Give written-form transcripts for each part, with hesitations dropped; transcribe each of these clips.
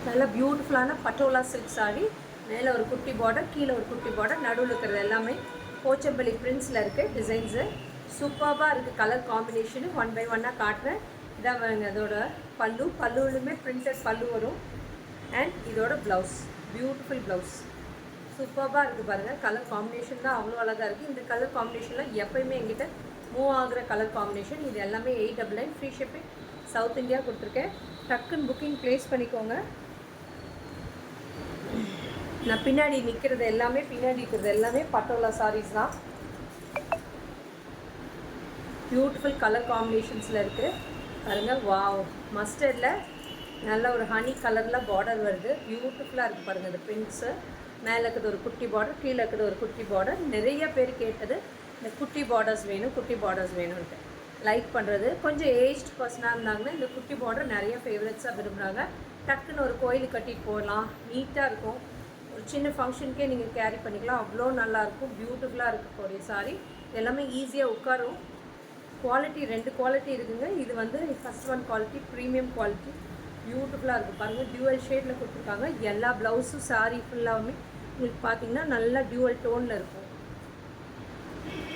நல்ல பியூட்டிஃபுல்லான பட்டோலா சில்க் சாரீ. மேலே ஒரு குட்டி பார்டர், கீழே ஒரு குட்டி பார்டர், நடுவில் இருக்கிறது எல்லாமே போச்சம்பள்ளி பிரிண்ட்ஸில் இருக்குது டிசைன்ஸு. சூப்பராக இருக்குது கலர் காம்பினேஷனு. ஒன் பை ஒன்னாக காட்டுறேன். இதான் பாருங்க அதோட பல்லு. பல்லுலுமே பிரிண்டட் பல்லு வரும். அண்ட் இதோட ப்ளவுஸ், பியூட்டிஃபுல் ப்ளவுஸ். சூப்பராக இருக்குது பாருங்கள். கலர் காம்பினேஷன் தான் அவ்வளோ அழகாக இருக்குது. இந்த கலர் காம்பினேஷனில் எப்போயுமே எங்கிட்ட மூவ் ஆகிற கலர் காம்பினேஷன். இது எல்லாமே 899 ஃப்ரீ ஷிப்பிங் சவுத் இந்தியா கொடுத்துருக்கேன். டக்குன்னு புக்கிங் ப்ளேஸ் பண்ணிக்கோங்க. நான் பின்னாடி நிற்கிறது எல்லாமே, பின்னாடி இருக்கிறது எல்லாமே பட்டோலா சாரீஸ் தான். பியூட்டிஃபுல் கலர் காம்பினேஷன்ஸில் இருக்குது பாருங்கள். வாவ், மஸ்டர்டில் நல்ல ஒரு ஹனி கலரில் பார்டர் வருது. பியூட்டிஃபுல்லாக இருக்குது பாருங்கள். இந்த பிரிண்ட்ஸு மேலே இருக்கிறது ஒரு குட்டி பார்டர், கீழே இருக்கிறது ஒரு குட்டி பார்டர். நிறைய பேர் கேட்டது இந்த குட்டி பார்டர்ஸ் வேணும், குட்டி பார்டர்ஸ் வேணும்ன்ட்டு லைக் பண்ணுறது. கொஞ்சம் ஏஜ்ட் பர்சனாக இருந்தாங்கன்னா இந்த குட்டி பார்டர் நிறைய ஃபேவரட்ஸாக விரும்புகிறாங்க. டக்குன்னு ஒரு கோயிலுக்கு கட்டிட்டு போகலாம், நீட்டாக இருக்கும். ஒரு சின்ன ஃபங்க்ஷனுக்கே நீங்கள் கேரி பண்ணிக்கலாம், அவ்வளோ நல்லாயிருக்கும். பியூட்டிஃபுல்லாக இருக்கக்கூடிய சாரீ. எல்லாமே ஈஸியாக உட்காரும். குவாலிட்டி 2 குவாலிட்டி இருக்குதுங்க. இது வந்து first one quality, premium quality. பியூட்டிஃபுல்லாக இருக்குது பாருங்கள். டியூவல் ஷேடில் கொடுத்துருக்காங்க. எல்லா ப்ளவுஸும் சாரீ ஃபுல்லாகவுமே உங்களுக்கு பார்த்தீங்கன்னா நல்லா டியூவல் டோனில் இருக்கும்.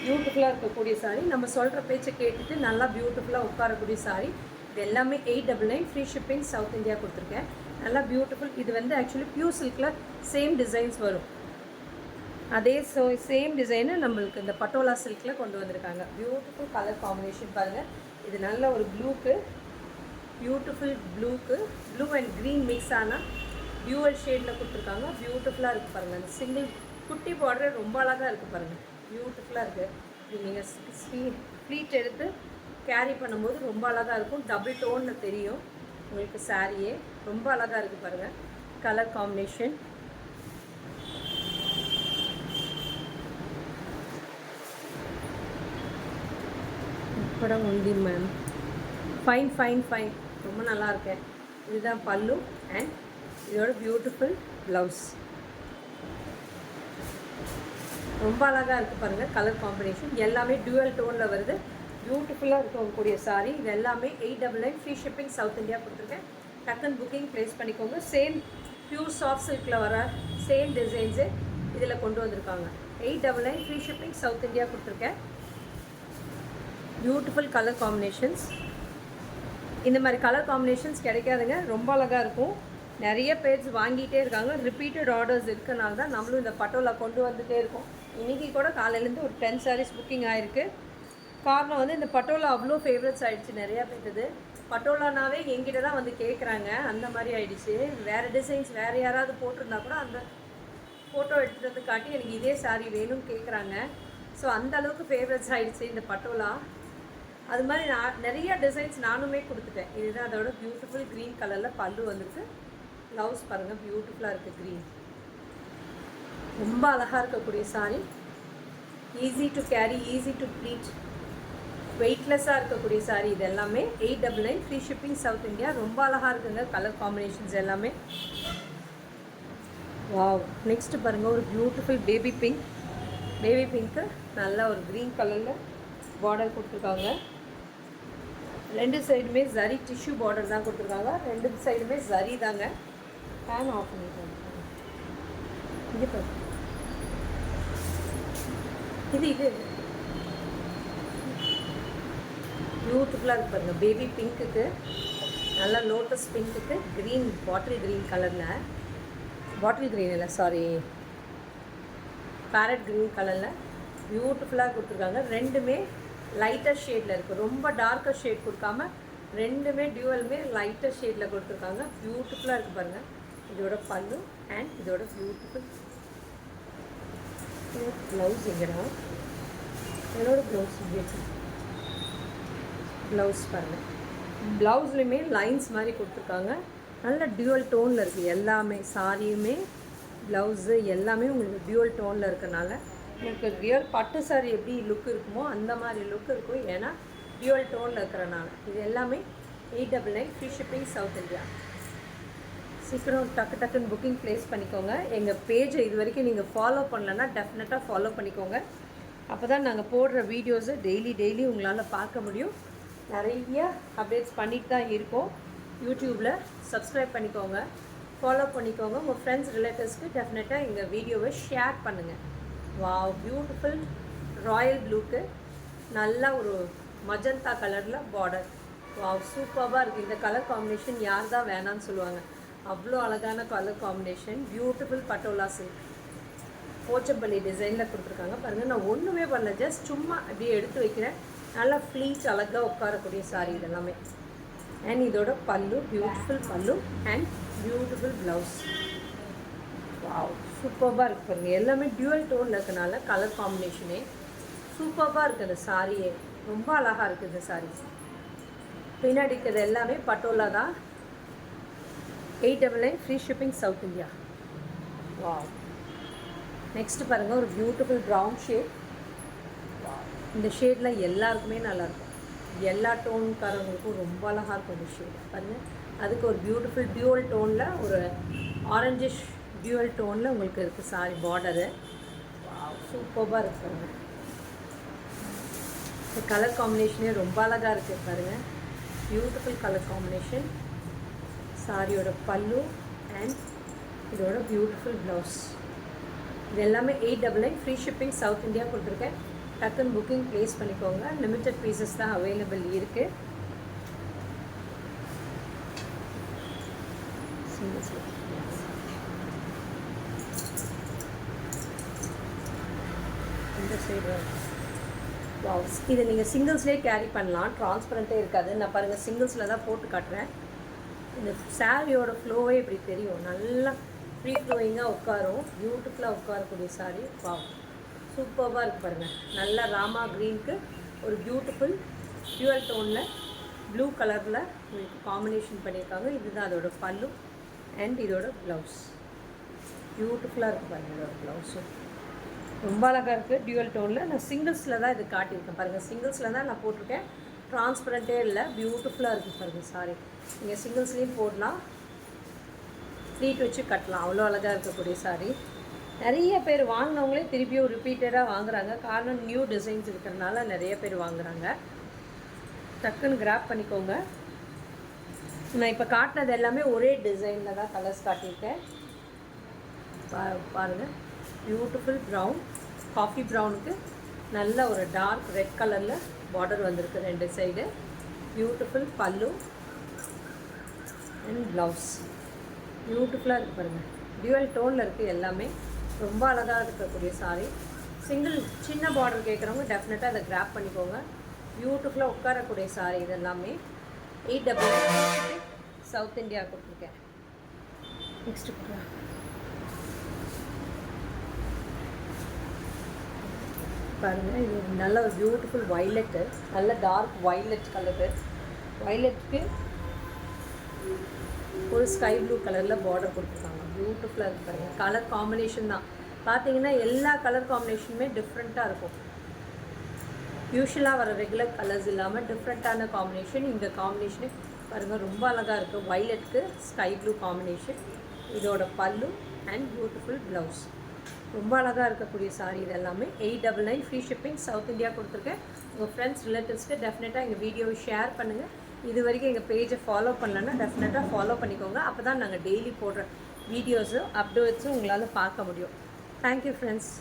பியூட்டிஃபுல்லாக இருக்கக்கூடிய சாரீ. நம்ம சொல்கிற பேச்சை கேட்டுட்டு நல்லா பியூட்டிஃபுல்லாக உட்காரக்கூடிய சாரீ. இது எல்லாமே 899 ஃப்ரீ ஷிப்பிங் சவுத் இந்தியா கொடுத்துருக்கேன். நல்லா பியூட்டிஃபுல். இது வந்து ஆக்சுவலி பியூர் சில்கில் சேம் டிசைன்ஸ் வரும். அதே சேம் டிசைனை நம்மளுக்கு இந்த பட்டோலா சில்கில் கொண்டு வந்திருக்காங்க. பியூட்டிஃபுல் கலர் காம்பினேஷன் பாருங்கள். இது நல்ல ஒரு ப்ளூக்கு, பியூட்டிஃபுல் ப்ளூக்கு ப்ளூ அண்ட் க்ரீன் மிக்ஸ் ஆனால் டியூவல் ஷேடில் கொடுத்துருக்காங்க. பியூட்டிஃபுல்லாக இருக்குது பாருங்கள். அந்த சிங்கிள் குட்டி பார்டர் ரொம்ப அழகாக இருக்குது பாருங்கள். பியூட்டிஃபுல்லாக இருக்குது. இது நீங்கள் ஃப்ளீட் எடுத்து கேரி பண்ணும்போது ரொம்ப அழகாக இருக்கும். டபுள் டோனில் தெரியும் உங்களுக்கு சாரியே. ரொம்ப அழகாக இருக்குது பாருங்கள் கலர் காம்பினேஷன். படம் உண்டி மேம். ஃபைன் ஃபைன் ஃபைன், ரொம்ப நல்லா இருக்கேன். இதுதான் பல்லு அண்ட் இதோட பியூட்டிஃபுல் ப்ளவுஸ். ரொம்ப அழகாக இருக்குது பாருங்கள் கலர் காம்பினேஷன். எல்லாமே டியூவல் டோனில் வருது. பியூட்டிஃபுல்லாக இருக்கக்கூடிய சாரீ. இது எல்லாமே 899 ஃப்ரீ ஷிப்பிங் சவுத் இந்தியா கொடுத்துருக்கேன். டக்குன்னு புக்கிங் ப்ளேஸ் பண்ணிக்கோங்க. சேம் பியூர் சாஃப்ட் சில்கில் வர சேம் டிசைன்ஸு இதில் கொண்டு வந்திருக்காங்க. 899 ஃப்ரீ ஷிப்பிங் சவுத் இந்தியா கொடுத்துருக்கேன். Beautiful colour combinations. இந்த மாதிரி கலர் காம்பினேஷன்ஸ் கிடைக்காதுங்க. ரொம்ப அழகாக இருக்கும். நிறைய பேர்ஸ் வாங்கிட்டே இருக்காங்க. ரிப்பீட்டட் ஆர்டர்ஸ் இருக்கனால தான் நம்மளும் இந்த பட்டோலா கொண்டு வந்துகிட்டே இருக்கோம். இன்றைக்கி கூட காலையிலேருந்து ஒரு 10 சாரீஸ் புக்கிங் ஆகிருக்கு. காரணம் வந்து இந்த பட்டோலா அவ்வளோ ஃபேவரட்ஸ் ஆகிடுச்சு நிறையா பேர்த்துது. பட்டோலானாவே எங்கிட்ட தான் வந்து கேட்குறாங்க. அந்த மாதிரி ஆகிடுச்சு. வேறு டிசைன்ஸ் வேறு யாராவது போட்டிருந்தா கூட அந்த ஃபோட்டோ எடுத்துகிட்டு வந்து காட்டி எனக்கு இதே சாரீ வேணும்னு கேட்குறாங்க. ஸோ அந்த அளவுக்கு ஃபேவரட்ஸ் ஆகிடுச்சு இந்த பட்டோலா. அது மாதிரி நான் நிறைய டிசைன்ஸ் நானுமே கொடுத்துட்டேன். இதுதான் அதோட பியூட்டிஃபுல் க்ரீன் கலரில் பல்லு வந்துருக்கு. ப்ளவுஸ் பாருங்கள் பியூட்டிஃபுல்லாக இருக்குது க்ரீன். ரொம்ப அழகாக இருக்கக்கூடிய sari. Easy to carry, easy to pleat, வெயிட்லெஸ்ஸாக இருக்கக்கூடிய சாரீ. இது எல்லாமே 899 ஃப்ரீ ஷிப்பிங் சவுத் இந்தியா. ரொம்ப அழகாக இருக்குங்க கலர் காம்பினேஷன்ஸ் எல்லாமே. வாவ், நெக்ஸ்ட்டு பாருங்கள் ஒரு beautiful baby pink. Baby pink நல்லா ஒரு க்ரீன் கலரில் பார்டர் கொடுத்துருக்காங்க. 2 சைடுமே ஜரி டிஷ்யூ பார்டர் தான் கொடுத்துருக்காங்க. 2 சைடுமே ஜரி தாங்க. ஃபேன் ஆஃப் பண்ணிட்டு இங்கே பாருங்க. இது பியூட்டிஃபுல்லாக இருக்குது பாருங்கள். பேபி பிங்க்குக்கு நல்லா லோட்டஸ் பிங்க்குக்கு க்ரீன் பாட்டில் க்ரீன் கலரில், பாட்டில் க்ரீன் இல்லை சாரி பேரட் க்ரீன் கலரில் பியூட்டிஃபுல்லாக கொடுத்துருக்காங்க. ரெண்டுமே லைட்டர் ஷேடில் இருக்குது. ரொம்ப டார்க்கர் ஷேட் கொடுக்காம ரெண்டுமே டியூவலுமே லைட்டர் ஷேடில் கொடுத்துருக்காங்க. பியூட்டிஃபுல்லாக இருக்குது பாருங்கள். இதோட பல்லு அண்ட் இதோட பியூட்டிஃபுல் ப்ளவுஸ். எங்கடா என்னோட ப்ளவுஸ் பாருங்கள். ப்ளவுஸ்லையுமே லைன்ஸ் மாதிரி கொடுத்துருக்காங்க. நல்ல டியூவல் டோனில் இருக்குது எல்லாமே. சாரியுமே ப்ளவுஸு எல்லாமே உங்களுக்கு டியூவல் டோனில் இருக்கனால உங்களுக்கு ரியல் பட்டு சாரி எப்படி லுக் இருக்குமோ அந்த மாதிரி லுக் இருக்கும். ஏன்னா டியூவல் டோனில் இருக்கிறனால. இது எல்லாமே 899 ஃப்ரீ ஷிப்பிங் சவுத் இந்தியா. சீக்கிரம் டக்குன்னு புக்கிங் ப்ளேஸ் பண்ணிக்கோங்க. எங்கள் பேஜை இது வரைக்கும் நீங்கள் ஃபாலோ பண்ணலன்னா டெஃபினட்டாக ஃபாலோ பண்ணிக்கோங்க. அப்போ தான் நாங்கள் போடுற வீடியோஸை டெய்லி உங்களால் பார்க்க முடியும். நிறைய அப்டேட்ஸ் பண்ணிட்டு தான் இருக்கோம். யூடியூப்பில் சப்ஸ்கிரைப் பண்ணிக்கோங்க. ஃபாலோ பண்ணிக்கோங்க. உங்கள் ஃப்ரெண்ட்ஸ் ரிலேட்டிவ்ஸ்க்கு டெஃபினட்டாக எங்கள் வீடியோவை ஷேர் பண்ணுங்கள். வாவ், பியூட்டிஃபுல் ராயல் ப்ளூக்கு நல்ல ஒரு மஜந்தா கலரில் பார்டர். வாவ், சூப்பராக இருக்குது. இந்த கலர் காம்பினேஷன் யார் தான் வேணான்னு சொல்லுவாங்க. அவ்வளோ அழகான colour combination. Beautiful patola silk Pochampalli டிசைனில் கொடுத்துருக்காங்க பாருங்கள். நான் ஒன்றுமே பண்ணல, ஜஸ்ட் சும்மா அப்படியே எடுத்து வைக்கிறேன். நல்லா ஃப்ளீட் அழகாக உட்காரக்கூடிய சாரீ இதெல்லாமே. அண்ட் இதோட பல்லு, பியூட்டிஃபுல் பல்லு அண்ட் பியூட்டிஃபுல் ப்ளவுஸ். வாவ், சூப்பராக இருக்குது பாருங்கள். எல்லாமே டியூவல் டோனில் இருக்கனால கலர் காம்பினேஷனே சூப்பராக இருக்குது. அந்த சாரியே ரொம்ப அழகாக இருக்குது. இந்த சாரீ பின்னாடி இருக்கிறது எல்லாமே பட்டோலா தான். 899 free shipping south India. Wow, next பாருங்கள், ஒரு பியூட்டிஃபுல் ப்ரௌன் ஷேட். இந்த ஷேடில் எல்லாருக்குமே நல்லாயிருக்கும். எல்லா டோன்காரங்களுக்கும் ரொம்ப அழகாக இருக்கும் இந்த ஷேட் பாருங்கள். அதுக்கு ஒரு பியூட்டிஃபுல் டியூவல் டோனில், ஒரு ஆரஞ்சிஷ் டியூவல் டோனில் உங்களுக்கு இருக்குது சாரி பார்டரு. சூப்பராக இருக்குது பாருங்கள். இந்த கலர் காம்பினேஷனே ரொம்ப அழகாக இருக்குது பாருங்கள். Beautiful colour combination. சாரியோட பல்லு அண்ட் இதோட பியூட்டிஃபுல் ப்ளவுஸ். இது எல்லாமே 899 ஃப்ரீ ஷிப்பிங் சவுத் இந்தியா கொடுத்துருக்கேன். டக்குன்னு புக்கிங் ப்ளேஸ் பண்ணிக்கோங்க. லிமிட்டட் பீசஸ் தான் அவைலபிள் இருக்குது. இந்த சைடு ப்ளவுஸ் இதை நீங்கள் சிங்கிள்ஸ்லேயே கேரி பண்ணலாம். ட்ரான்ஸ்பரண்ட்டே இருக்காது. நான் பாருங்கள் சிங்கிள்ஸில் தான் போட்டு காட்டுறேன். இந்த சாரியோட ஃப்ளோவே இப்படி தெரியும். நல்லா ஃப்ரீ ஃப்ளோயிங்காக உட்காரும். பியூட்டிஃபுல்லாக உட்காரக்கூடிய சாரி. வாவ், சூப்பராக இருக்குது பாருங்கள். நல்லா ராமா க்ரீனுக்கு ஒரு பியூட்டிஃபுல் டியூவல் டோனில் ப்ளூ கலரில் உங்களுக்கு காம்பினேஷன் பண்ணியிருக்காங்க. இதுதான் அதோட பல்லு அண்ட் இதோட ப்ளவுஸ். பியூட்டிஃபுல்லாக இருக்குது பாருங்கள். இதோட ப்ளவுஸும் ரொம்ப அழகாக இருக்குது டியூவல் டோனில். நான் சிங்கிள்ஸில் தான் இது காட்டியிருக்கேன் பாருங்கள். சிங்கிள்ஸில் தான் நான் போட்டிருக்கேன். ட்ரான்ஸ்பரண்ட்டே இல்லை. பியூட்டிஃபுல்லாக இருக்குது பாருங்கள் சாரி. நீங்கள் சிங்கிள்ஸ்லேயும் போடலாம், ப்ளீட் வச்சு கட்டலாம். அவ்வளோ அழகாக இருக்கக்கூடிய சாரி. நிறைய பேர் வாங்கினவங்களே திருப்பியும் ரிப்பீட்டடாக வாங்குகிறாங்க. காரணம் நியூ டிசைன்ஸ் இருக்கிறதுனால நிறைய பேர் வாங்குகிறாங்க. டக்குன்னு கிராப் பண்ணிக்கோங்க. நான் இப்போ காட்டினது எல்லாமே ஒரே டிசைனில் தான் கலர்ஸ் காட்டியிருக்கேன். பாருங்கள், பியூட்டிஃபுல் ப்ரௌன், காஃபி ப்ரௌனுக்கு நல்ல ஒரு டார்க் ரெட் கலரில் பார்டர் வந்திருக்கு ரெண்டு சைடு. பியூட்டிஃபுல் பல்லு அண்ட் ப்ளவுஸ். பியூட்டிஃபுல்லாக இருக்குது பாருங்கள். டியூவல் டோனில் இருக்குது எல்லாமே. ரொம்ப அழகாக இருக்கக்கூடிய சாரி. சிங்கிள் சின்ன பார்டர் கேட்குறவங்க டெஃபினட்டாக அதை கிராப் பண்ணிக்கோங்க. பியூட்டிஃபுல்லாக உட்காரக்கூடிய சாரி. இது எல்லாமே 899 சவுத் இந்தியா கொடுத்துருக்கேன். நெக்ஸ்ட்டு பாருங்கள், இது நல்ல ஒரு பியூட்டிஃபுல் வைலட்டு, நல்ல டார்க் வைலட் கலரு. வைலட்டுக்கு ஒரு ஸ்கை ப்ளூ கலரில் பார்டர் கொடுத்துருக்காங்க. பியூட்டிஃபுல்லாக இருக்குது பாருங்கள். கலர் காம்பினேஷன் தான் பார்த்தீங்கன்னா எல்லா கலர் காம்பினேஷனுமே டிஃப்ரெண்ட்டாக இருக்கும். யூஷுவலாக வர ரெகுலர் கலர்ஸ் இல்லாமல் டிஃப்ரெண்ட்டான காம்பினேஷன். இந்த காம்பினேஷனு பாருங்கள் ரொம்ப அழகாக இருக்குது. வைலட்டுக்கு ஸ்கை ப்ளூ காம்பினேஷன். இதோட பல்லு அண்ட் பியூட்டிஃபுல் ப்ளவுஸ். ரொம்ப அழகாக இருக்கக்கூடிய சாரி. இது எல்லாமே 899 ஃப்ரீ ஷிப்பிங் சவுத் இந்தியா கொடுத்துருக்கேன். உங்கள் ஃப்ரெண்ட்ஸ் ரிலேட்டிவ்ஸ்க்கு டெஃபினட்டாக எங்கள் வீடியோவை ஷேர் பண்ணுங்கள். இது வரைக்கும் எங்கள் பேஜை ஃபாலோ பண்ணலன்னா டெஃபினட்டாக ஃபாலோ பண்ணிக்கோங்க. அப்போ தான் நாங்கள் டெய்லி போடுற வீடியோஸும் அப்டேட்ஸும் உங்களால் பார்க்க முடியும். Thank you friends.